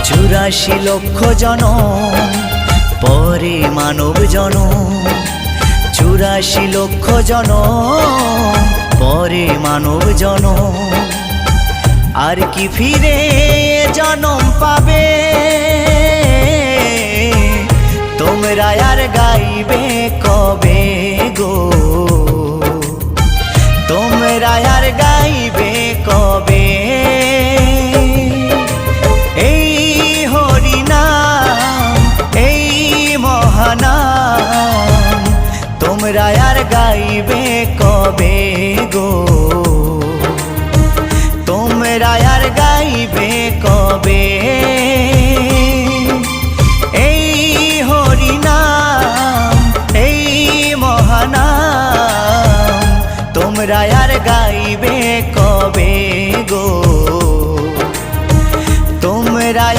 84 লক্ষ জনম পরে মানব জনম, 84 লক্ষ জনম পরে মানব জনম। আর কি ফিরে জনম পাবে তোমরা আর গাইবে কবে গো, তোমরা আর গাইবে কবে এই হরিনাম এই মহানাম, তোমরা আর গাইবে কবে গো, তোমরা আর গাইবে কবে।